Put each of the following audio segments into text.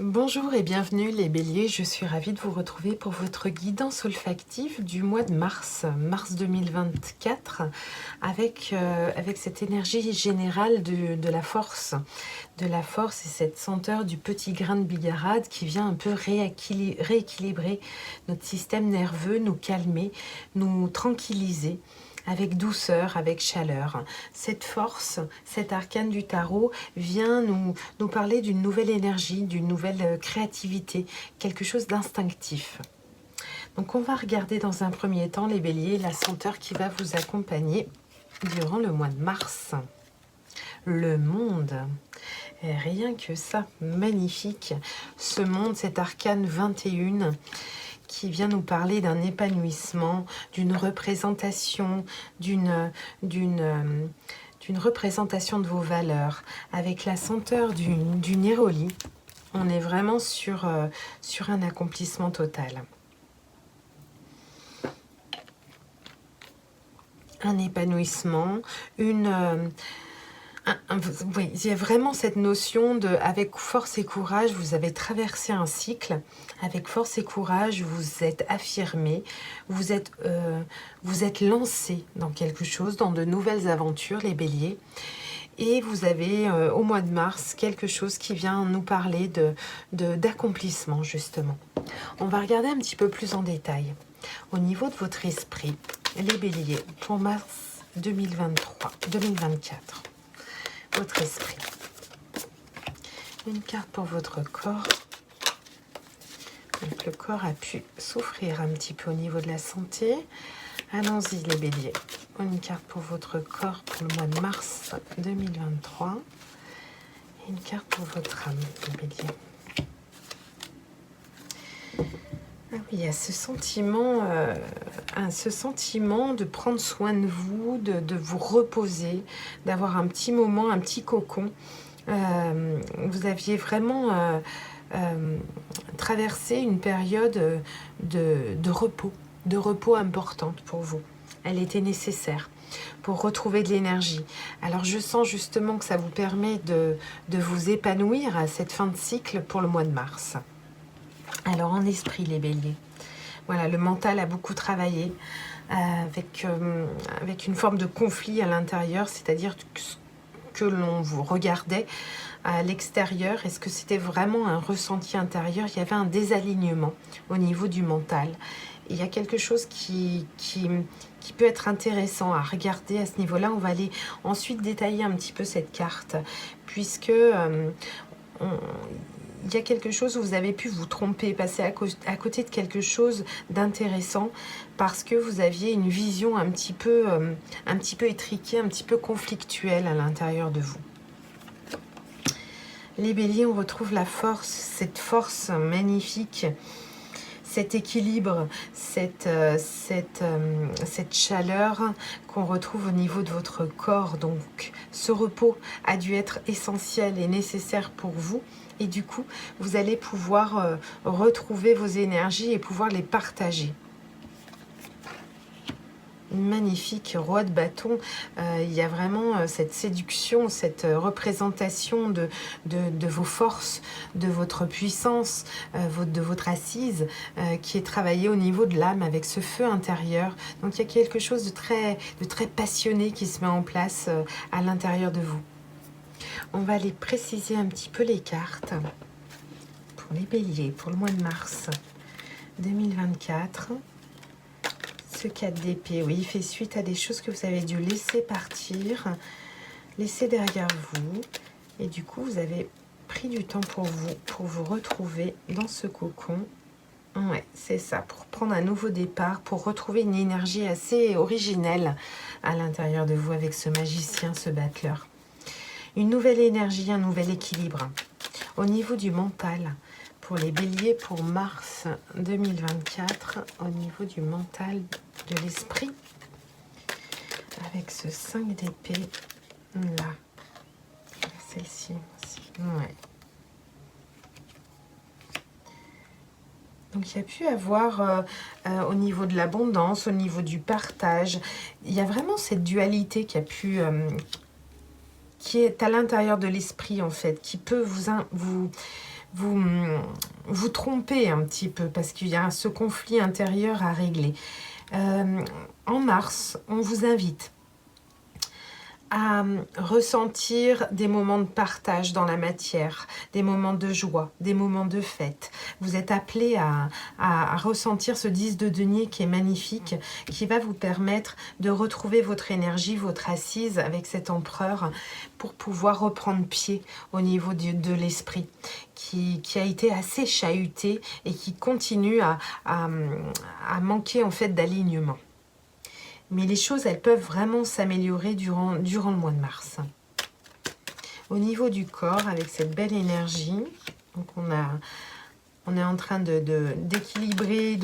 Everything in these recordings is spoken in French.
Bonjour et bienvenue les béliers, je suis ravie de vous retrouver pour votre guidance olfactive du mois de mars 2024, avec cette énergie générale de la force et cette senteur du petit grain de bigarade qui vient un peu rééquilibrer notre système nerveux, nous calmer, nous tranquilliser, avec douceur, avec chaleur. Cette force, cet arcane du tarot vient nous parler d'une nouvelle énergie, d'une nouvelle créativité, quelque chose d'instinctif. Donc on va regarder dans un premier temps les béliers, la senteur qui va vous accompagner durant le mois de mars. Le monde. Et rien que ça, magnifique. Ce monde, cet arcane 21, qui vient nous parler d'un épanouissement, d'une représentation, d'une représentation de vos valeurs, avec la senteur du néroli. On est vraiment sur un accomplissement total. Un épanouissement, oui, il y a vraiment cette notion de, avec force et courage, vous avez traversé un cycle. Avec force et courage, vous êtes affirmé, vous êtes lancé dans quelque chose, dans de nouvelles aventures, les béliers. Et vous avez au mois de mars quelque chose qui vient nous parler d'accomplissement, justement. On va regarder un petit peu plus en détail. Au niveau de votre esprit, les béliers, pour mars 2024. Votre esprit. Une carte pour votre corps. Donc le corps a pu souffrir un petit peu au niveau de la santé. Allons-y les béliers. Une carte pour votre corps pour le mois de mars 2023. Et une carte pour votre âme, les béliers. Ah oui, il y a ce sentiment de prendre soin de vous, de vous reposer, d'avoir un petit moment, un petit cocon. Vous aviez vraiment traversé une période de repos importante pour vous. Elle était nécessaire pour retrouver de l'énergie. Alors je sens justement que ça vous permet de vous épanouir à cette fin de cycle pour le mois de mars. Alors en esprit les béliers, voilà, le mental a beaucoup travaillé avec une forme de conflit à l'intérieur, c'est-à-dire que l'on vous regardait à l'extérieur, est-ce que c'était vraiment un ressenti intérieur? Il y avait un désalignement au niveau du mental. Il y a quelque chose qui peut être intéressant à regarder à ce niveau-là. On va aller ensuite détailler un petit peu cette carte, puisque il y a quelque chose où vous avez pu vous tromper, passer à côté de quelque chose d'intéressant parce que vous aviez une vision un petit peu étriquée, un petit peu conflictuelle à l'intérieur de vous. Les béliers, on retrouve la force, cette force magnifique, cet équilibre, cette chaleur qu'on retrouve au niveau de votre corps. Donc ce repos a dû être essentiel et nécessaire pour vous. Et du coup, vous allez pouvoir retrouver vos énergies et pouvoir les partager. Magnifique roi de bâton, il y a vraiment cette séduction, cette représentation de vos forces, de votre puissance, de votre assise qui est travaillée au niveau de l'âme avec ce feu intérieur. Donc il y a quelque chose de très passionné qui se met en place à l'intérieur de vous. On va aller préciser un petit peu les cartes pour les béliers, pour le mois de mars 2024. Ce 4 d'épée, oui, il fait suite à des choses que vous avez dû laisser partir, laisser derrière vous. Et du coup, vous avez pris du temps pour vous retrouver dans ce cocon. Ouais, c'est ça, pour prendre un nouveau départ, pour retrouver une énergie assez originelle à l'intérieur de vous avec ce magicien, ce battleur. Une nouvelle énergie, un nouvel équilibre. Au niveau du mental, pour les béliers, pour mars 2024, au niveau du mental, de l'esprit, avec ce 5 d'épée, là, celle-ci aussi, ouais. Donc il y a pu avoir au niveau de l'abondance, au niveau du partage, il y a vraiment cette dualité qui a pu... qui est à l'intérieur de l'esprit en fait, qui peut vous trompez un petit peu parce qu'il y a ce conflit intérieur à régler. En mars, on vous invite à ressentir des moments de partage dans la matière, des moments de joie, des moments de fête. Vous êtes appelé à ressentir ce 10 de denier qui est magnifique, qui va vous permettre de retrouver votre énergie, votre assise avec cet empereur pour pouvoir reprendre pied au niveau de l'esprit qui a été assez chahuté et qui continue à manquer en fait d'alignement. Mais les choses, elles peuvent vraiment s'améliorer durant le mois de mars. Au niveau du corps, avec cette belle énergie, donc on est en train d'équilibrer, il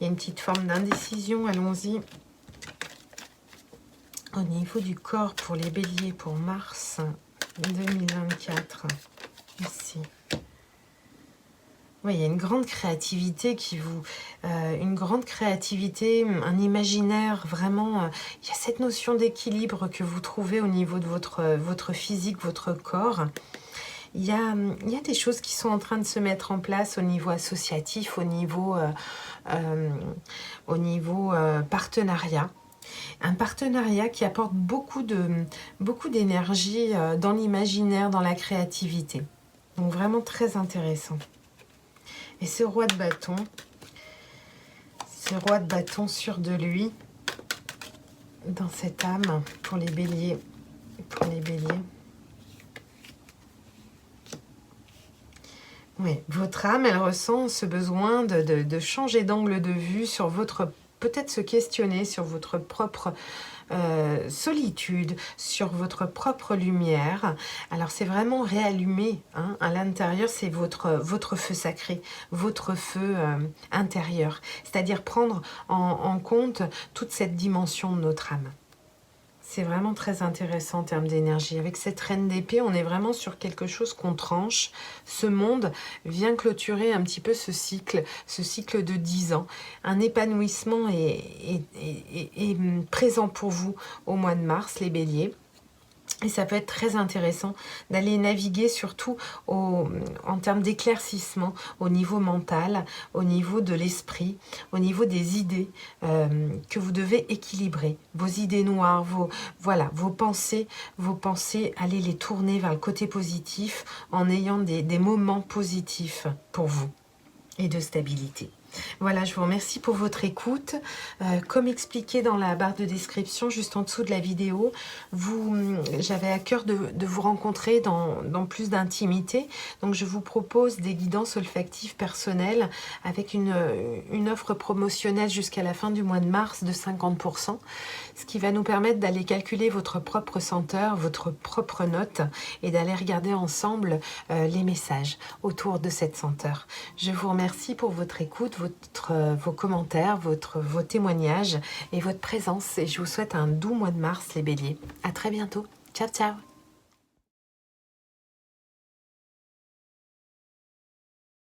y a une petite forme d'indécision, allons-y. Au niveau du corps, pour les béliers, pour mars 2024, ici. Oui, il y a une grande créativité une grande créativité, un imaginaire, vraiment. Il y a cette notion d'équilibre que vous trouvez au niveau de votre physique, votre corps. Il y a des choses qui sont en train de se mettre en place au niveau associatif, au niveau partenariat. Un partenariat qui apporte beaucoup d'énergie dans l'imaginaire, dans la créativité. Donc vraiment très intéressant. Et ce roi de bâton sûr de lui, dans cette âme, pour les béliers, Oui, votre âme, elle ressent ce besoin de changer d'angle de vue sur peut-être se questionner sur votre propre solitude, sur votre propre lumière. Alors c'est vraiment réallumer, hein, à l'intérieur, c'est votre feu sacré, votre feu intérieur, c'est-à-dire prendre en compte toute cette dimension de notre âme. C'est vraiment très intéressant en termes d'énergie. Avec cette reine d'épée, on est vraiment sur quelque chose qu'on tranche. Ce monde vient clôturer un petit peu ce cycle de 10 ans. Un épanouissement est présent pour vous au mois de mars, les béliers. Et ça peut être très intéressant d'aller naviguer surtout en termes d'éclaircissement au niveau mental, au niveau de l'esprit, au niveau des idées que vous devez équilibrer. Vos idées noires, vos pensées, allez les tourner vers le côté positif en ayant des moments positifs pour vous et de stabilité. Voilà, je vous remercie pour votre écoute. Comme expliqué dans la barre de description, juste en dessous de la vidéo, j'avais à cœur de vous rencontrer dans plus d'intimité. Donc, je vous propose des guidances olfactives personnelles avec une offre promotionnelle jusqu'à la fin du mois de mars de 50%, ce qui va nous permettre d'aller calculer votre propre senteur, votre propre note et d'aller regarder ensemble les messages autour de cette senteur. Je vous remercie pour votre écoute, vos commentaires, vos témoignages et votre présence. Et je vous souhaite un doux mois de mars, les béliers. À très bientôt. Ciao, ciao.